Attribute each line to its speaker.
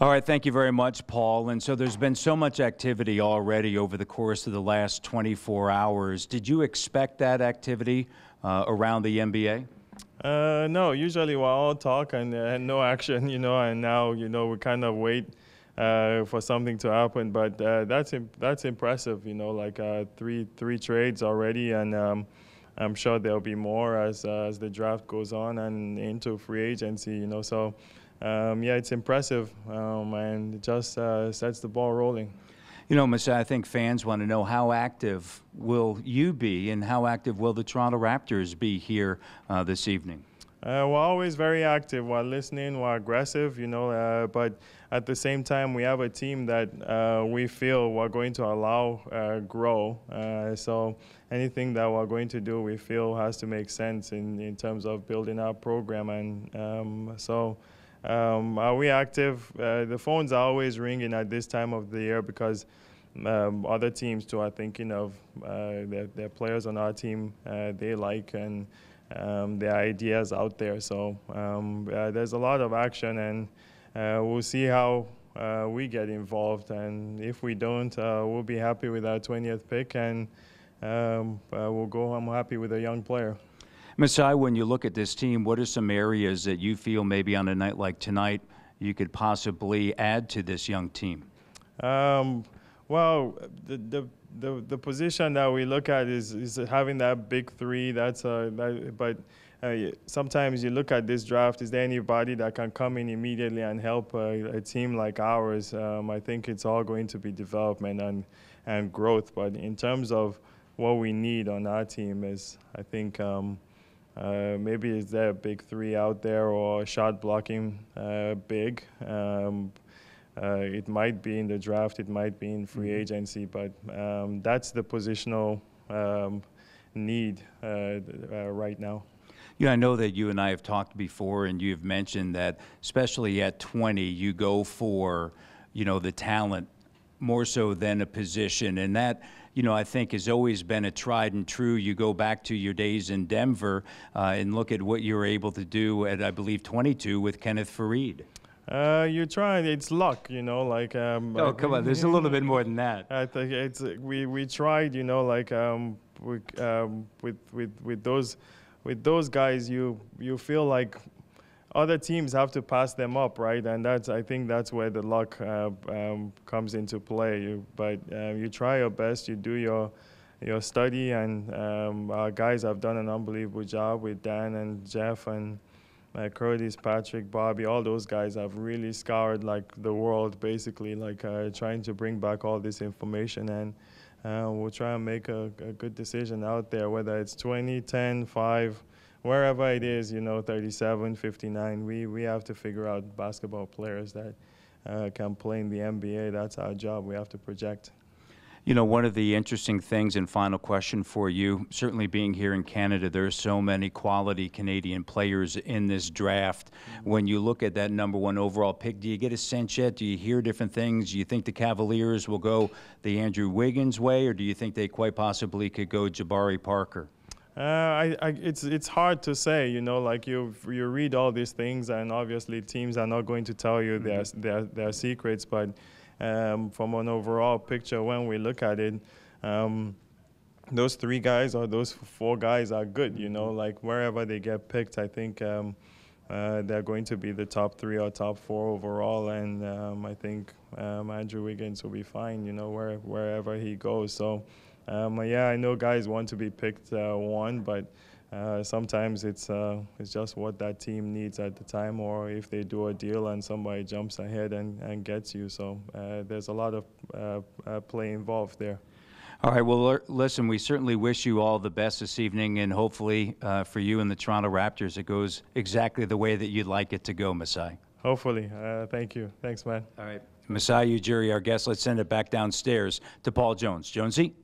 Speaker 1: All right, thank you very much, Paul. And so there's been so much activity already over the course of the last 24 hours. Did you expect that activity around the NBA?
Speaker 2: No, usually we'll all talk and no action, and now, we kind of wait for something to happen. But that's impressive, like three trades already, and I'm sure there'll be more as the draft goes on and into free agency, So, yeah, it's impressive, and it just sets the ball rolling.
Speaker 1: Masai, I think fans want to know how active will you be and how active will the Toronto Raptors be here this evening?
Speaker 2: We're always very active. We're listening. We're aggressive, but at the same time, we have a team that we feel we're going to allow grow. So anything that we're going to do, we feel has to make sense in terms of building our program. And are we active? The phones are always ringing at this time of the year because other teams too are thinking of their players on our team they like and their ideas out there. So there's a lot of action, and we'll see how we get involved. And if we don't, we'll be happy with our 20th pick, and we'll go home happy with a young player.
Speaker 1: Masai, when you look at this team, what are some areas that you feel maybe on a night like tonight you could possibly add to this young team?
Speaker 2: Well, the position that we look at is having that big three. But sometimes you look at this draft. Is there anybody that can come in immediately and help a team like ours? I think it's all going to be development and growth. But in terms of what we need on our team is, I think. Maybe is there a big three out there or shot blocking big? It might be in the draft, it might be in free agency, but that's the positional need right now.
Speaker 1: I know that you and I have talked before, and you've mentioned that especially at 20, you go for, the talent more so than a position, and that I think has always been a tried and true. You go back to your days in Denver and look at what you were able to do at, I believe, 22 with Kenneth Faried.
Speaker 2: You try. It's luck,
Speaker 1: oh, come on! There's a little bit more than that.
Speaker 2: I think it's we tried, with those guys, you feel like other teams have to pass them up, right? And I think that's where the luck comes into play. But you try your best, you do your study, and our guys have done an unbelievable job with Dan and Jeff and Curtis, Patrick, Bobby. All those guys have really scoured the world, basically, trying to bring back all this information, and we'll try and make a good decision out there, whether it's 20, 10, 5. Wherever it is, 37, 59, we have to figure out basketball players that can play in the NBA. That's our job. We have to project.
Speaker 1: One of the interesting things, and final question for you, certainly being here in Canada, there are so many quality Canadian players in this draft. When you look at that #1 overall pick, do you get a sense yet? Do you hear different things? Do you think the Cavaliers will go the Andrew Wiggins way, or do you think they quite possibly could go Jabari Parker?
Speaker 2: It's hard to say, you read all these things, and obviously teams are not going to tell you their secrets, but from an overall picture, when we look at it, those 3 guys or those 4 guys are good, wherever they get picked, I think they're going to be the top 3 or top 4 overall, and I think Andrew Wiggins will be fine, wherever he goes. So. Yeah, I know guys want to be picked 1, but sometimes it's just what that team needs at the time, or if they do a deal and somebody jumps ahead and gets you. So there's a lot of play involved there.
Speaker 1: All right, well, listen, we certainly wish you all the best this evening, and hopefully for you and the Toronto Raptors, it goes exactly the way that you'd like it to go, Masai.
Speaker 2: Hopefully. Thank you. Thanks, man.
Speaker 1: All right. Masai Ujiri, our guest. Let's send it back downstairs to Paul Jones. Jonesy?